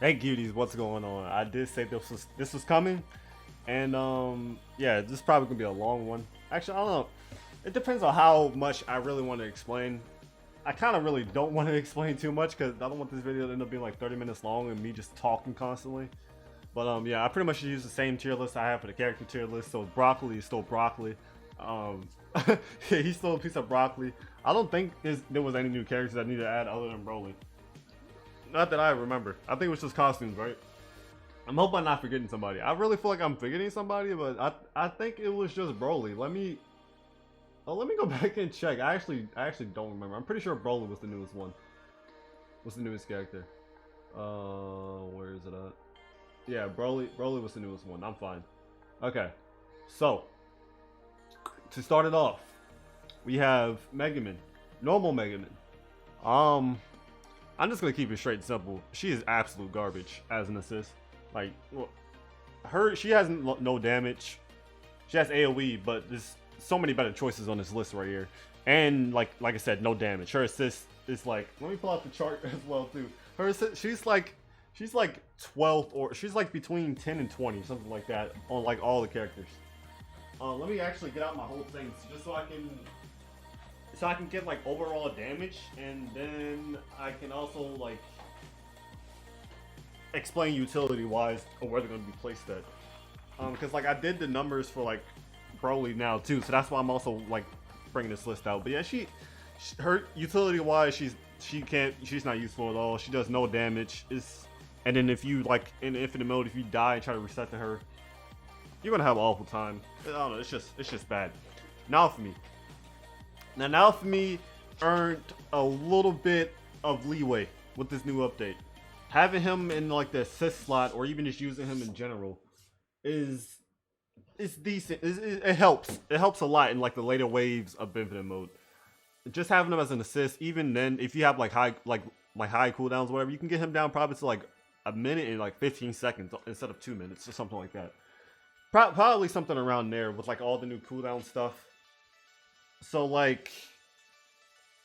Hey cuties, what's going on? I did say this was coming, and yeah, this is probably gonna be a long one. Actually, I don't know. It depends on how much I really want to explain. I kind of really don't want to explain too much because I don't want this video to end up being like 30 minutes long and me just talking constantly. But yeah, I pretty much use the same tier list I have for the character tier list. So broccoli is still broccoli. Yeah, he's still a piece of broccoli. I don't think there was any new characters I need to add other than Broly. Not that I remember. I think it was just costumes, right? I'm hoping I'm not forgetting somebody. I really feel like I'm forgetting somebody, but I think it was just Broly. Let me go back and check. I actually don't remember. I'm pretty sure Broly was the newest one. What's the newest character? Where is it at? Yeah, Broly was the newest one. I'm fine. Okay, so to start it off, we have Mega Man, normal Mega Man. I'm just gonna keep it straight and simple. She is absolute garbage as an assist. Like, well, she has no damage. She has AOE, but there's so many better choices on this list right here. And like I said, no damage. Her assist is like, let me pull out the chart as well too. Her assist, she's like 12th, or she's like between 10 and 20, something like that on like all the characters. Let me actually get out my whole thing just so I can get like overall damage, and then I can also like explain utility wise or where they're going to be placed at. Because like I did the numbers for like Broly now too, so that's why I'm also like bringing this list out. But yeah, her utility wise, she's not useful at all. She does no damage. And then if you like in infinite mode, if you die and try to reset to her, you're gonna have an awful time. I don't know. It's just bad. Now for me, earned a little bit of leeway with this new update. Having him in like the assist slot, or even just using him in general, is decent. It helps. It helps a lot in like the later waves of infinite mode. Just having him as an assist, even then, if you have like high cooldowns, or whatever, you can get him down probably to like a minute and like 15 seconds instead of 2 minutes or something like that. Probably something around there with like all the new cooldown stuff. So like,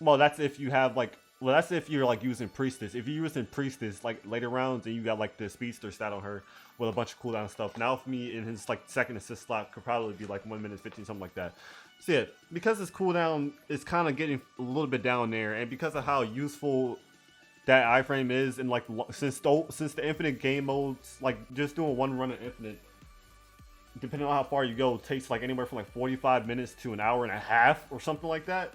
well, that's if you have like, well, that's if you're like using Priestess. If you're using Priestess like later rounds and you got like the speedster stat on her with a bunch of cooldown stuff. Now for me, in his like second assist slot could probably be like 1 minute 15, something like that. So yeah, because his cooldown is kind of getting a little bit down there, and because of how useful that iframe is, and like since the infinite game modes, like just doing one run of infinite, depending on how far you go, takes like anywhere from like 45 minutes to an hour and a half or something like that.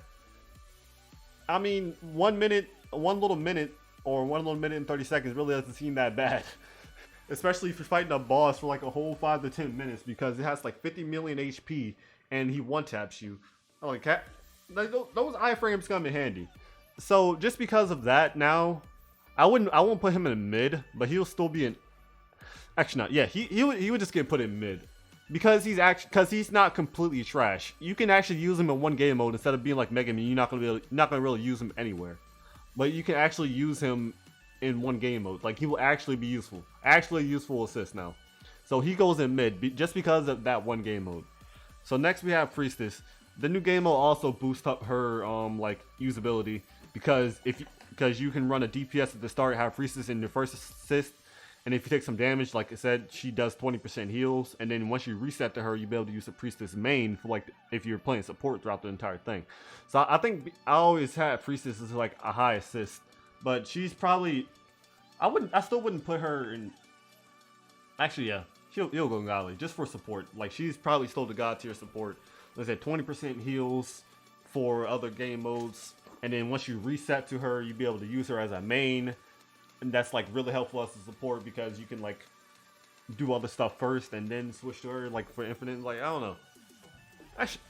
I mean, 1 little minute and 30 seconds really doesn't seem that bad. Especially if you're fighting a boss for like a whole 5 to 10 minutes, because it has like 50 million HP and he one-taps you. Like, those iframes come in handy. So just because of that, now I won't put him in mid, but he'll still be in. Actually, not. Yeah, he would just get put in mid. Because he's not completely trash. You can actually use him in one game mode instead of being like Mega Man. You're not gonna really use him anywhere, but you can actually use him in one game mode. Like, he will actually be useful, actually useful assist now. So he goes in mid just because of that one game mode. So next we have Priestess. The new game mode also boosts up her like usability because you can run a DPS at the start, have Priestess in your first assist. And if you take some damage, like I said, she does 20% heals. And then once you reset to her, you'll be able to use the Priestess main for like if you're playing support throughout the entire thing. So I think I always had Priestess as like a high assist, but she's probably I still wouldn't put her in. Actually, yeah, she'll go godly just for support. Like, she's probably still the god tier support. Let's say 20% heals for other game modes, and then once you reset to her, you'll be able to use her as a main. And that's like really helpful as a support because you can like do other stuff first and then switch to her like for infinite. Like, I don't know. Actually,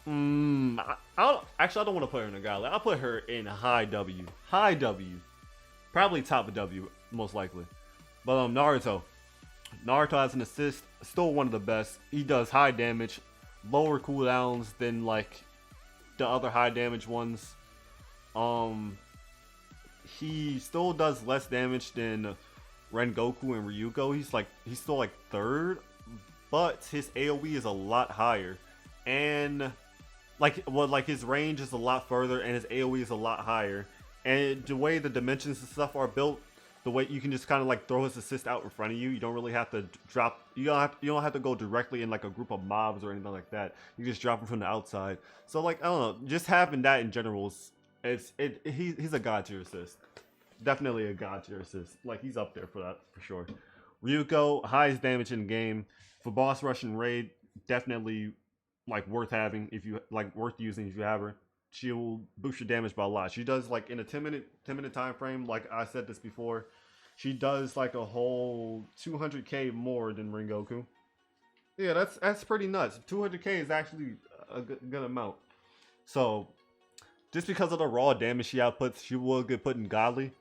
I don't want to put her in a godly. I'll put her in high W. High W. Probably top of W, most likely. But Naruto as an assist, still one of the best. He does high damage, lower cooldowns than like the other high damage ones. He still does less damage than Goku and Ryuko. He's still like third, but his AoE is a lot higher, and like his range is a lot further, and his AoE is a lot higher. And the way the dimensions and stuff are built, the way you can just kind of like throw his assist out in front of you. You don't really have to drop. You don't have to go directly in like a group of mobs or anything like that. You just drop him from the outside. So like I don't know, just having that in general is he's a god tier assist. Definitely a god tier assist. Like he's up there for that for sure. Ryuko, highest damage in the game for boss rush and raid. Definitely like worth having if you like worth using if you have her. She will boost your damage by a lot. She does like in a 10-minute time frame, like I said this before, she does like a whole 200k more than Rengoku. Yeah, that's pretty nuts. 200k is actually a good amount. So just because of the raw damage she outputs, she will get put in godly.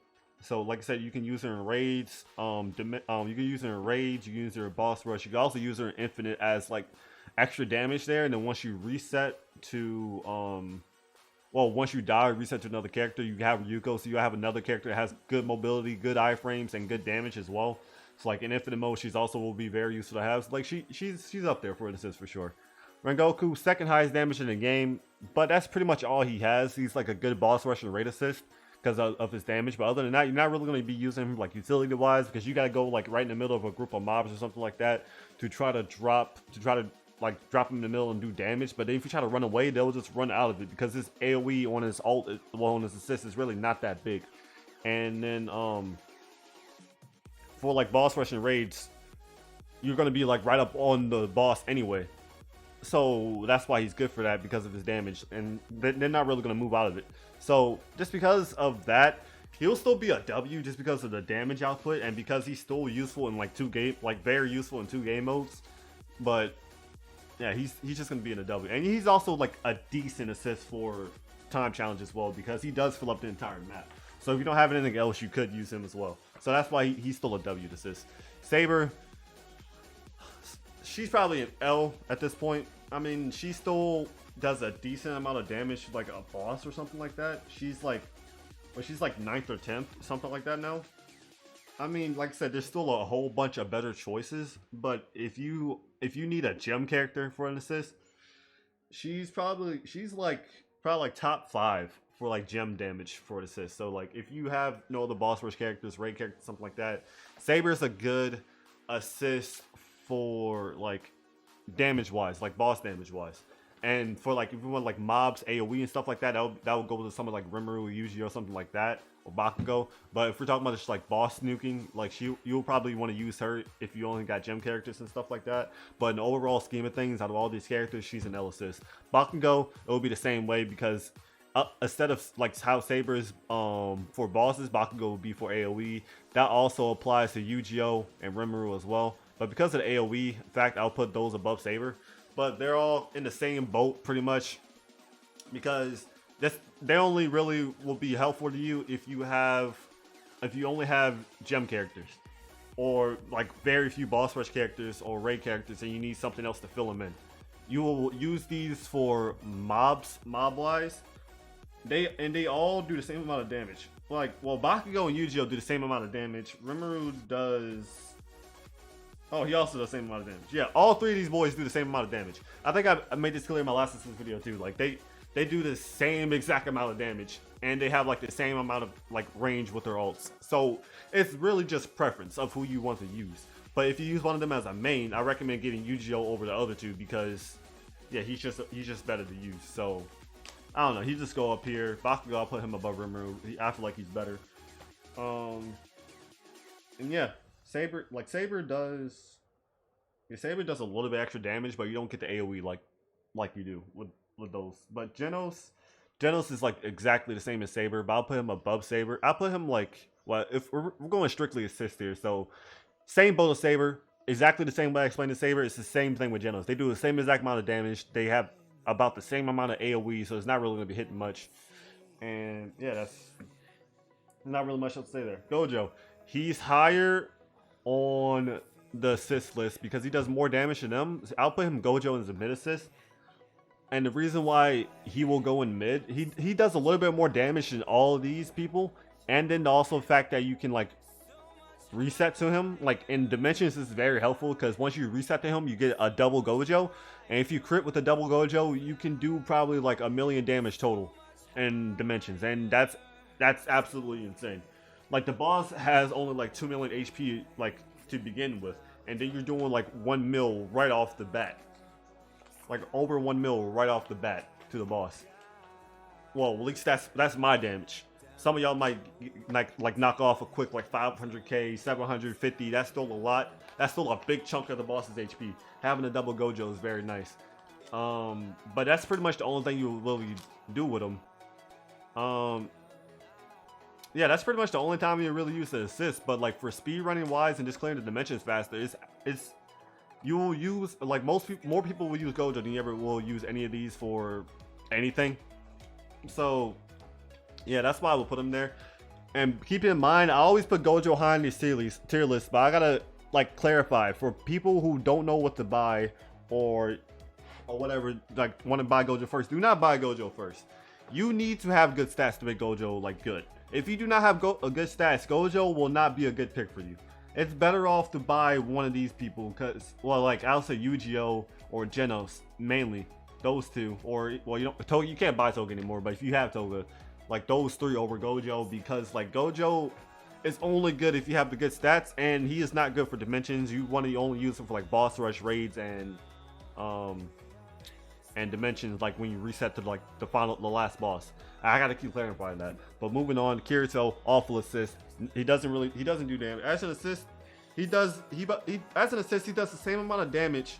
So like I said, you can use her in raids. You can use her in raids. You can use her in boss rush. You can also use her in infinite as like extra damage there. And then once you reset to well, once you die, reset to another character, you have Ryuko, so you have another character that has good mobility, good iframes, and good damage as well. So like in infinite mode, she's also will be very useful to have. So, like she's up there for an assist for sure. Rengoku, second highest damage in the game, but that's pretty much all he has. He's like a good boss rush and raid assist because of his damage. But other than that, you're not really going to be using him like utility wise because you got to go like right in the middle of a group of mobs or something like that to try to drop him in the middle and do damage. But then if you try to run away, they'll just run out of it because his AoE on his ult, well, on his assist is really not that big. And then for like boss rush and raids, you're gonna be like right up on the boss anyway. So that's why he's good for that, because of his damage, and they're not really gonna move out of it. So just because of that, he'll still be a W just because of the damage output and because he's still useful in like very useful in 2 game modes. But yeah, he's just gonna be in a W, and he's also like a decent assist for time challenge as well because he does fill up the entire map. So if you don't have anything else, you could use him as well. So that's why he's still a W to assist. Saber, she's probably an L at this point. I mean, she still does a decent amount of damage, like a boss or something like that. She's like 9th or 10th, something like that now. I mean, like I said, there's still a whole bunch of better choices, but if you need a gem character for an assist, she's probably like top 5 for like gem damage for an assist. So like if you have no other boss rush characters, raid characters, something like that, Saber's a good assist for like damage wise, like boss damage wise. And for like if you want like mobs, AoE and stuff like that, that would go with someone like Rimuru, Yuji, or something like that, or Bakugo. But if we're talking about just like boss nuking, like you'll probably want to use her if you only got gem characters and stuff like that. But in the overall scheme of things, out of all these characters, she's an L assist. Bakugo, it will be the same way because instead of like how Saber is for bosses, Bakugo would be for AoE. That also applies to Yu-Gi-Oh and Rimuru as well. But because of the AoE, in fact, I'll put those above Saber. But they're all in the same boat pretty much because they only really will be helpful to you if you only have gem characters or like very few boss rush characters or raid characters and you need something else to fill them in. You will use these for mob wise. They all do the same amount of damage. Like, well, Bakugo and Yu-Gi-Oh do the same amount of damage. Rimuru does. Oh, he also does the same amount of damage. Yeah, all 3 of these boys do the same amount of damage. I think I made this clear in my last video too. Like they do the same exact amount of damage, and they have like the same amount of like range with their ults. So it's really just preference of who you want to use. But if you use one of them as a main, I recommend getting Yu-Gi-Oh over the other 2 because yeah, he's just better to use. So I don't know. He just go up here. Bakugo, I'll put him above Rimuru. I feel like he's better. And yeah. Saber does a little bit extra damage, but you don't get the AoE like you do with those. But Genos is like exactly the same as Saber, but I'll put him above Saber. I'll put him like, well, if we're going strictly assist here, so same boat as Saber, exactly the same way I explained to Saber. It's the same thing with Genos. They do the same exact amount of damage. They have about the same amount of AoE, so it's not really going to be hitting much. And yeah, that's not really much else to say there. Gojo, he's higher on the assist list because he does more damage than them. I'll put him Gojo as a mid assist, and the reason why he will go in mid, he does a little bit more damage than all of these people, and then also the fact that you can like reset to him like in dimensions is very helpful because once you reset to him, you get a double Gojo, and if you crit with a double Gojo, you can do probably like 1,000,000 damage total in dimensions, and that's absolutely insane. Like the boss has only like 2 million HP like to begin with, and then you're doing like 1 mil right off the bat, like over 1 mil right off the bat to the boss. Well, at least that's my damage. Some of y'all might like knock off a quick like 500k, 750. That's still a lot. That's still a big chunk of the boss's HP. Having a double Gojo is very nice. But that's pretty much the only thing you will really do with them. Yeah, that's pretty much the only time you really use the assist. But like for speed running wise and just clearing the dimensions faster, it's you will use like more people will use Gojo than you ever will use any of these for anything. So yeah, that's why I will put them there. And keep in mind, I always put Gojo high in these tier list, but I gotta like clarify for people who don't know what to buy or whatever, like want to buy Gojo first. Do not buy Gojo first. You need to have good stats to make Gojo like good. If you do not have a good stats, Gojo will not be a good pick for you. It's better off to buy one of these people because, well, like I'll say Yu-Gi-Oh or Genos mainly, those two. Or well, you can't buy Toga anymore, but if you have Toga, like those three over Gojo, because like Gojo is only good if you have the good stats, and he is not good for dimensions. You want to only use him for like boss rush raids and dimensions, like when you reset to like the last boss. I gotta keep clarifying that. But moving on, Kirito, awful assist. He doesn't do damage. As an assist, he does the same amount of damage,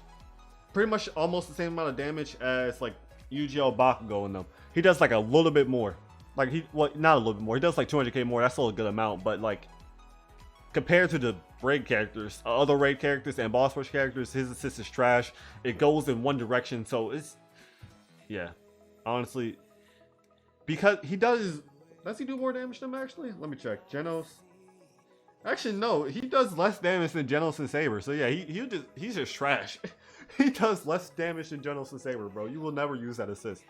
pretty much almost the same amount of damage as like Yu-Gi-Oh! Bakugo in them. He does like a little bit more. Like not a little bit more. He does like 200k more. That's still a good amount, but like compared to the raid characters, other raid characters and boss rush characters, his assist is trash. It goes in one direction, so it's yeah, honestly, because does he do more damage than him actually? Let me check. Genos. Actually, no, he does less damage than Genos and Saber. So yeah, he's just trash. He does less damage than Genos and Saber, bro. You will never use that assist.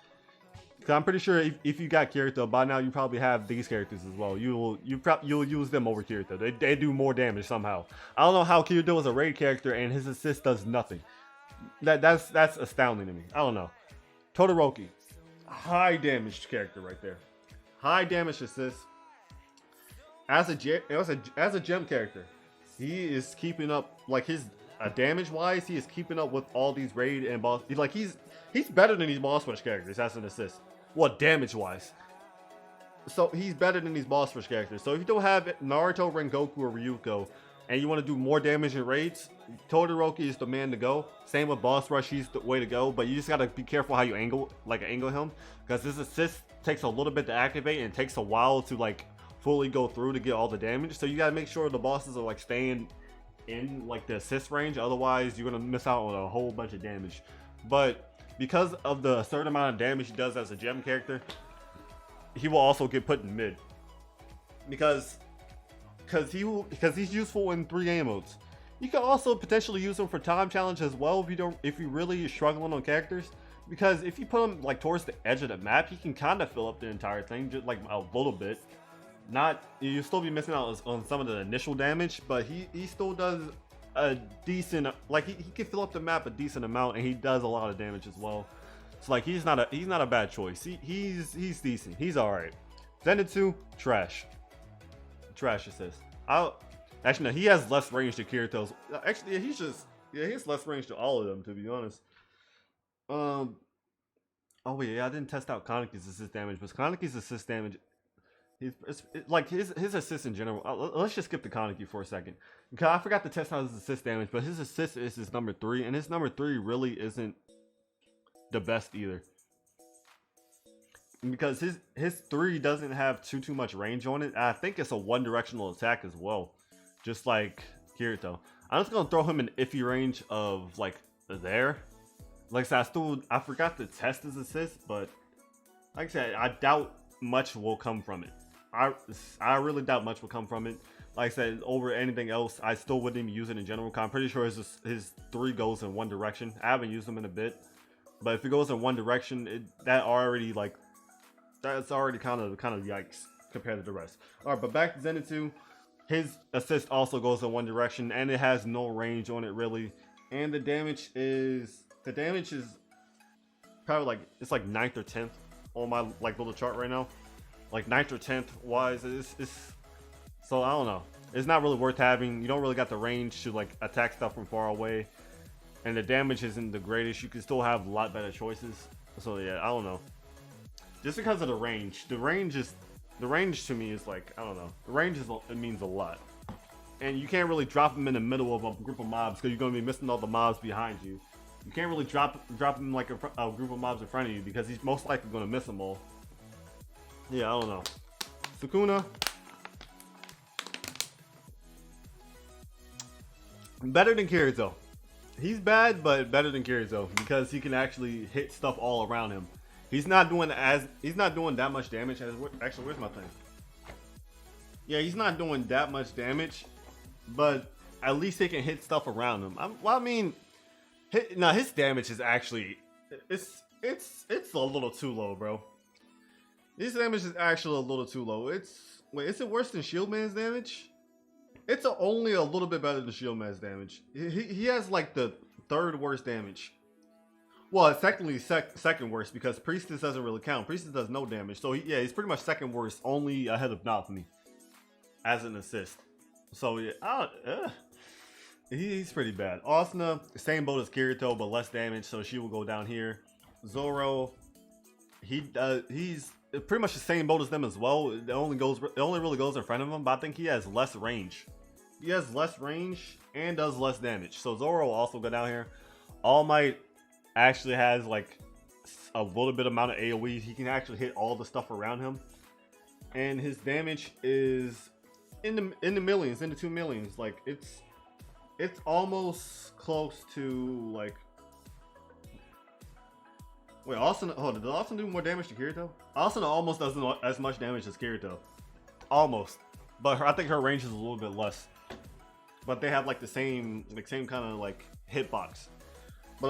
Cause I'm pretty sure if you got Kirito by now, you probably have these characters as well. You'll use them over Kirito. They do more damage somehow. I don't know how Kirito is a raid character and his assist does nothing. That's astounding to me. I don't know. Todoroki, high damage character right there. High damage assist. As a gem character, he is keeping up like his damage wise. He is keeping up with all these raid and boss. He's better than these boss rush characters as an assist. Well, damage wise. So he's better than these boss rush characters. So if you don't have Naruto, Rengoku, or Ryuko, and you want to do more damage in raids, Todoroki is the man to go. Same with boss rush, he's the way to go. But you just gotta be careful how you angle him, because his assist takes a little bit to activate and takes a while to like fully go through to get all the damage. So you gotta make sure the bosses are like staying in like the assist range. Otherwise, you're gonna miss out on a whole bunch of damage. But because of the certain amount of damage he does as a gem character, he will also get put in mid. Because he's useful in 3 game modes. You can also potentially use him for time challenge as well if you really struggling on characters. Because if you put him like towards the edge of the map, he can kind of fill up the entire thing, just like a little bit. You still be missing out on some of the initial damage, but he still does a decent, like he can fill up the map a decent amount, and he does a lot of damage as well. So like he's not a bad choice. He's decent. He's all right. Zenitsu, trash assist. Actually no, he has less range to Kirito's. Actually, he has less range to all of them, to be honest. Oh yeah, I didn't test out Kaneki's assist damage, but Kaneki's assist damage, like his assist in general. Let's just skip the Kaneki for a second, because I forgot to test out his assist damage. But his assist is his number 3, and his number 3 really isn't the best either, because his 3 doesn't have too much range on it. I think it's a one-directional attack as well, just like Kirito. I'm just gonna throw him in iffy range of like there. Like I said, I forgot to test his assist, but like I said, I doubt much will come from it. I really doubt much will come from it. Like I said, over anything else, I still wouldn't even use it in general. I'm pretty sure his 3 goes in one direction. I haven't used them in a bit, but if it goes in one direction, that's already kind of yikes compared to the rest. All right, but back to Zenitsu. His assist also goes in one direction, and it has no range on it really. And the damage is probably like it's like 9th or 10th on my like little chart right now. Like 9th or 10th wise, So I don't know. It's not really worth having. You don't really got the range to like attack stuff from far away, and the damage isn't the greatest. You can still have a lot better choices. So yeah, I don't know. Just because of the range to me is like, I don't know. The range it means a lot, and you can't really drop him in the middle of a group of mobs because you're gonna be missing all the mobs behind you. You can't really drop him like a group of mobs in front of you because he's most likely gonna miss them all. Yeah, I don't know. Sukuna. Better than Kirito. He's bad, but better than Kirito because he can actually hit stuff all around him. He's not doing that much damage. Actually, where's my thing? Yeah, he's not doing that much damage, but at least he can hit stuff around him. I mean, his damage is actually it's a little too low, bro. His damage is actually a little too low. Wait, is it worse than Shield Man's damage? It's only a little bit better than Shield Man's damage. He has like the third worst damage. Well, it's technically second worst because Priestess doesn't really count. Priestess does no damage. So yeah, he's pretty much second worst, only ahead of Naofumi as an assist. So yeah, he's pretty bad. Asuna, same boat as Kirito, but less damage, so she will go down here. Zoro, he's pretty much the same boat as them as well. It only really goes in front of him, but I think he has less range. He has less range and does less damage. So Zoro will also go down here. All Might actually has like a little bit amount of AoE. He can actually hit all the stuff around him, and his damage is in the millions, in the 2 millions. Like it's almost close to like. Wait, Asuna, hold on, did Asuna do more damage to Kirito? Asuna almost doesn't as much damage as Kirito. Almost. But I think her range is a little bit less. But they have like the same kind of like hitbox. But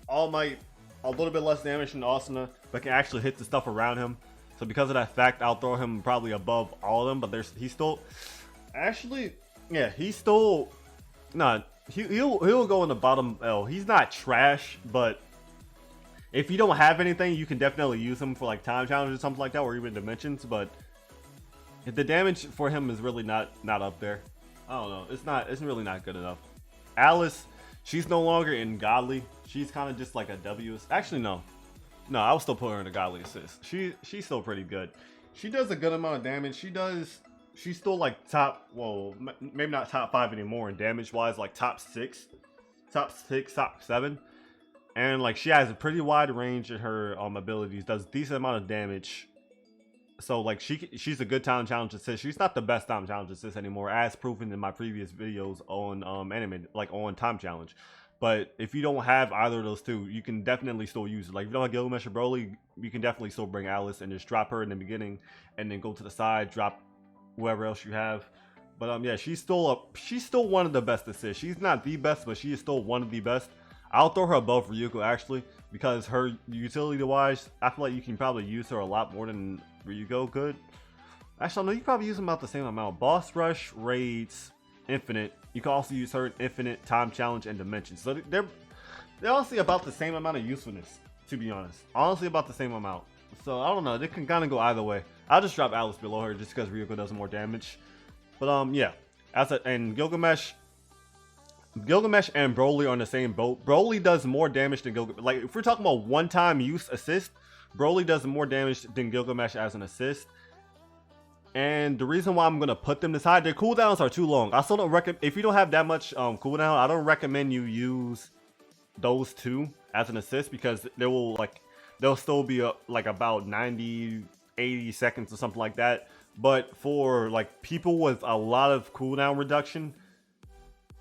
All Might, a little bit less damage than Asuna, but can actually hit the stuff around him. So because of that fact, I'll throw him probably above all of them. But he's still, actually, yeah, he's still not. He'll go in the bottom L. He's not trash, but if you don't have anything, you can definitely use him for like time challenges or something like that, or even dimensions. But the damage for him is really not up there. I don't know. It's really not good enough. Alice, she's no longer in Godly. She's kind of just like a W. Actually, no, I would still put her in a Godly assist. She's still pretty good. She does a good amount of damage. She's still like top. Well, maybe not top 5 anymore in damage wise. Like top 6, top 7. And like she has a pretty wide range in her abilities, does decent amount of damage. So like she's a good time challenge assist. She's not the best time challenge assist anymore, as proven in my previous videos on anime, like on time challenge. But if you don't have either of those two, you can definitely still use it. Like if you don't have Gilgamesh or Broly, you can definitely still bring Alice and just drop her in the beginning, and then go to the side, drop whoever else you have. But yeah, she's still one of the best assists. She's not the best, but she is still one of the best. I'll throw her above Ryuko actually, because her utility wise, I feel like you can probably use her a lot more than Ryuko could. Actually, no, you probably use them about the same amount. Boss Rush, Raids, Infinite. You can also use her in Infinite, Time Challenge, and Dimensions. So they're honestly about the same amount of usefulness, to be honest. Honestly, about the same amount. So I don't know. They can kind of go either way. I'll just drop Alice below her just because Ryuko does more damage. But yeah, and Gilgamesh and Broly are on the same boat. Broly does more damage than Gilgamesh. Like, if we're talking about one-time use assist, Broly does more damage than Gilgamesh as an assist. And the reason why I'm going to put them this high, their cooldowns are too long. I still don't recommend, if you don't have that much cooldown, I don't recommend you use those two as an assist, because they'll still be like about 90, 80 seconds or something like that. But for like people with a lot of cooldown reduction,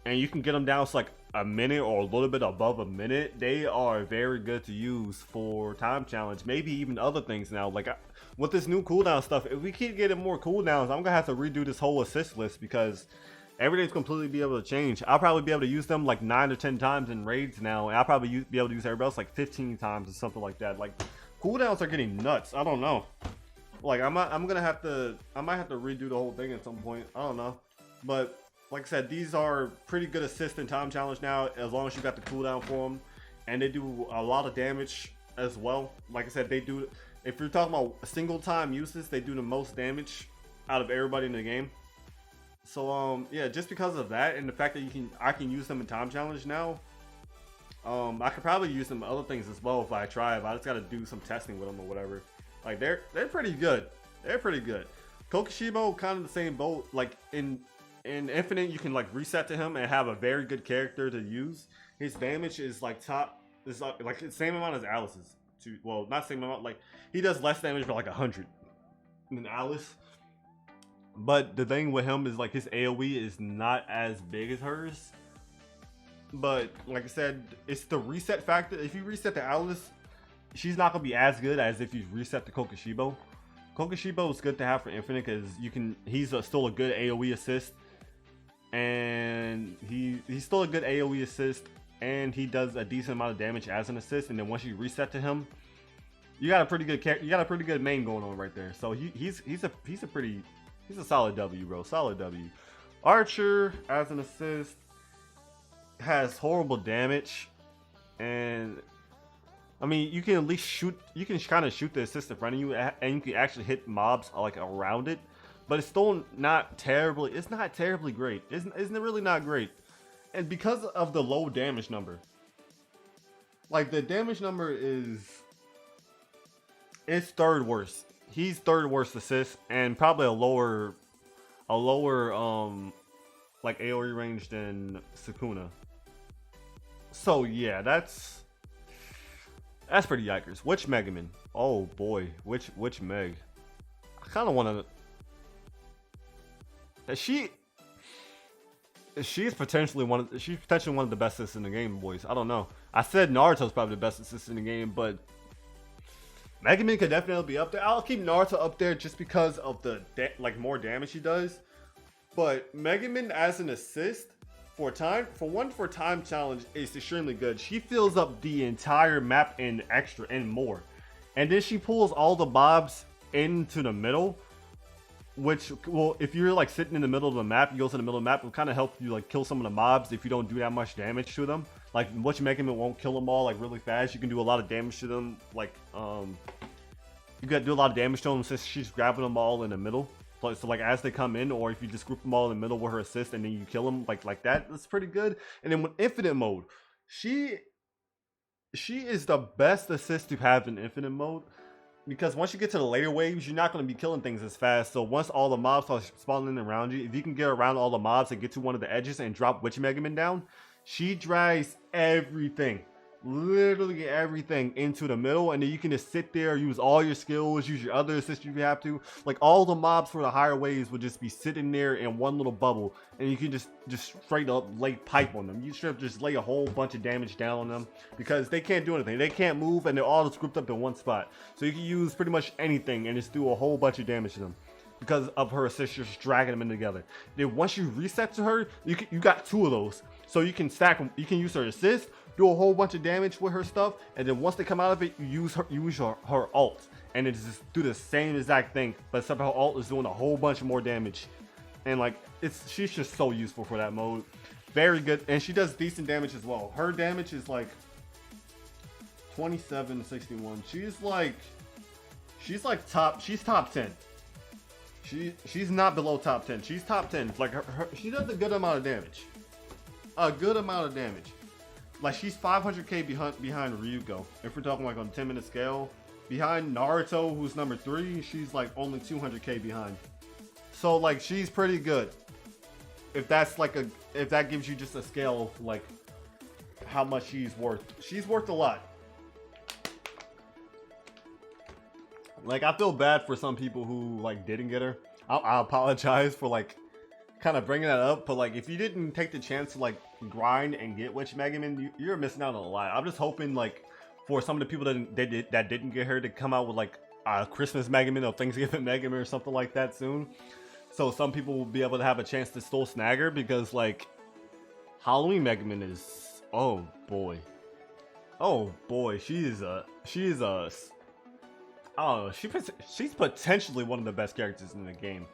and you can get them down to like a minute or a little bit above a minute, they are very good to use for time challenge, maybe even other things now. Like with this new cooldown stuff, if we keep getting more cooldowns, I'm gonna have to redo this whole assist list, because everything's completely be able to change. I'll probably be able to use them like 9 or 10 times in raids now, and I'll probably be able to use everybody else like 15 times or something like that. Like cooldowns are getting nuts. I don't know. Like I might have to redo the whole thing at some point. I don't know, but like I said, these are pretty good assist in time challenge now, as long as you got the cooldown for them, and they do a lot of damage as well. Like I said, they do. If you're talking about single time uses, they do the most damage out of everybody in the game. So yeah, just because of that and the fact that I can use them in time challenge now. I could probably use them other things as well if I try. But I just got to do some testing with them or whatever. Like they're pretty good. They're pretty good. Tokushimo kind of the same boat. Like in Infinite, you can like reset to him and have a very good character to use. His damage is like top. Is like the same amount as Alice's. Well, not same amount. Like he does less damage, but like 100 than Alice. But the thing with him is like his AoE is not as big as hers. But like I said, it's the reset factor. If you reset to Alice, she's not gonna be as good as if you reset to Kokushibo. Kokushibo is good to have for Infinite because he's still a good AoE assist, and he's still a good AoE assist, and he does a decent amount of damage as an assist. And then once you reset to him, you got a pretty good main going on right there. So he's a solid W, bro. Solid W. Archer as an assist has horrible damage, and I mean you can at least shoot. You can kind of shoot the assist in front of you, and you can actually hit mobs like around it. But it's still not terribly. It's not terribly great. Isn't it really not great? And because of the low damage number, like the damage number it's third worst. He's third worst assist, and probably a lower like AoE range than Sukuna. So yeah, that's pretty yikers. Which Megaman? Oh boy, which Meg? I kind of want to. She's potentially one of the best assists in the game, boys. I don't know. I said Naruto's probably the best assist in the game, but Megaman could definitely be up there. I'll keep Naruto up there just because of the more damage he does. But Megaman as an assist for time challenge is extremely good. She fills up the entire map and extra and more, and then she pulls all the mobs into the middle. Which, well, if you're like sitting in the middle of the map, you go to the middle of the map, it will kind of help you like kill some of the mobs if you don't do that much damage to them. Like what you Megaman won't kill them all like really fast. You can do a lot of damage to them. Like you got to do a lot of damage to them since she's grabbing them all in the middle. So like as they come in, or if you just group them all in the middle with her assist and then you kill them like that, that's pretty good. And then with Infinite mode, she is the best assist to have in Infinite mode. Because once you get to the later waves, you're not going to be killing things as fast. So once all the mobs start spawning around you, if you can get around all the mobs and get to one of the edges and drop Witch Megaman down, she drags everything, literally everything into the middle. And then you can just sit there, use all your skills, use your other assists if you have to. Like all the mobs for the higher waves would just be sitting there in one little bubble. And you can just straight up lay pipe on them. You should just lay a whole bunch of damage down on them because they can't do anything. They can't move and they're all just grouped up in one spot. So you can use pretty much anything and just do a whole bunch of damage to them because of her assist, just dragging them in together. Then once you reset to her, you got two of those. So you can stack them. You can use her assist, do a whole bunch of damage with her stuff, and then once they come out of it, you use her ult, and it just do the same exact thing, but except her ult is doing a whole bunch of more damage. And like she's just so useful for that mode. Very good, and she does decent damage as well. Her damage is like 2761. She's top 10. She's not below top 10. She's top 10. Like she does a good amount of damage. Like she's 500k behind Ryuko. If we're talking like on a 10-minute scale, behind Naruto, who's number 3, she's like only 200k behind. So like she's pretty good. If that gives you just a scale of like how much she's worth. She's worth a lot. Like I feel bad for some people who like didn't get her. I apologize for like kind of bringing that up, but like if you didn't take the chance to like grind and get Witch Megaman, you're missing out on a lot. I'm just hoping like for some of the people that didn't get her to come out with like a Christmas Megaman or Thanksgiving Megaman or something like that soon, so some people will be able to have a chance to still snag her, because like Halloween Megaman is oh boy she's potentially one of the best characters in the game.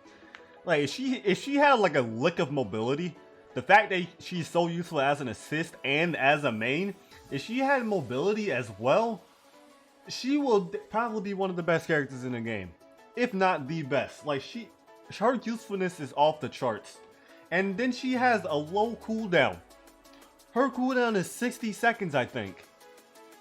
Like if she had like a lick of mobility, the fact that she's so useful as an assist and as a main, if she had mobility as well, she will probably be one of the best characters in the game, if not the best. Like her usefulness is off the charts. and then she has a low cooldown. Her cooldown is 60 seconds, I think.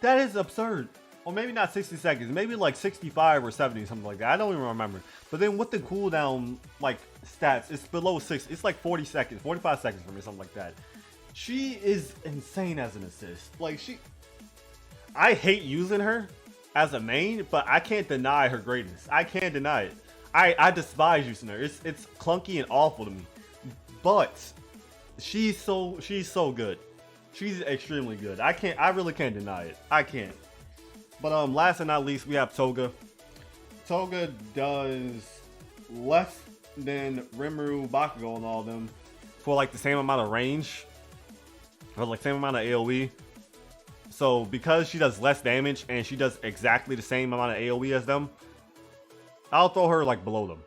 That is absurd. Or maybe not 60 seconds, maybe like 65 or 70, something like that. I don't even remember. But then with the cooldown like stats, it's below 6. It's like 40 seconds, 45 seconds for me, something like that. She is insane as an assist. Like I hate using her as a main, but I can't deny her greatness. I can't deny it. I despise using her. It's clunky and awful to me. But she's so good. She's extremely good. I really can't deny it. I can't. But last and not least, we have Toga. Toga does less than Rimuru, Bakugo, and all of them for like the same amount of range, or like same amount of AoE. So because she does less damage and she does exactly the same amount of AoE as them, I'll throw her like below them.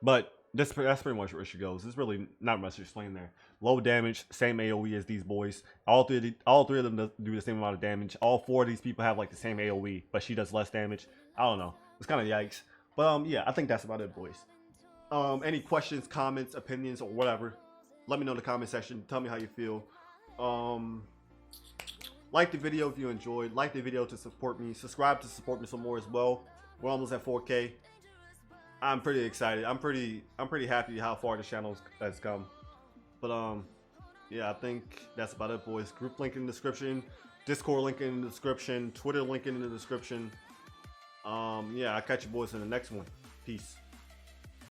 But that's pretty much where she goes. There's really not much to explain there. Low damage, same AoE as these boys. All three of them do the same amount of damage. All 4 of these people have like the same AoE, but she does less damage. I don't know. It's kind of yikes. But yeah, I think that's about it, boys. Any questions, comments, opinions, or whatever, let me know in the comment section. Tell me how you feel. Like the video if you enjoyed. Like the video to support me. Subscribe to support me some more as well. We're almost at 4K. I'm pretty excited. I'm pretty happy how far the channel has come. But yeah, I think that's about it, boys. Group link in the description, Discord link in the description, Twitter link in the description. Yeah, I'll catch you boys in the next one. Peace.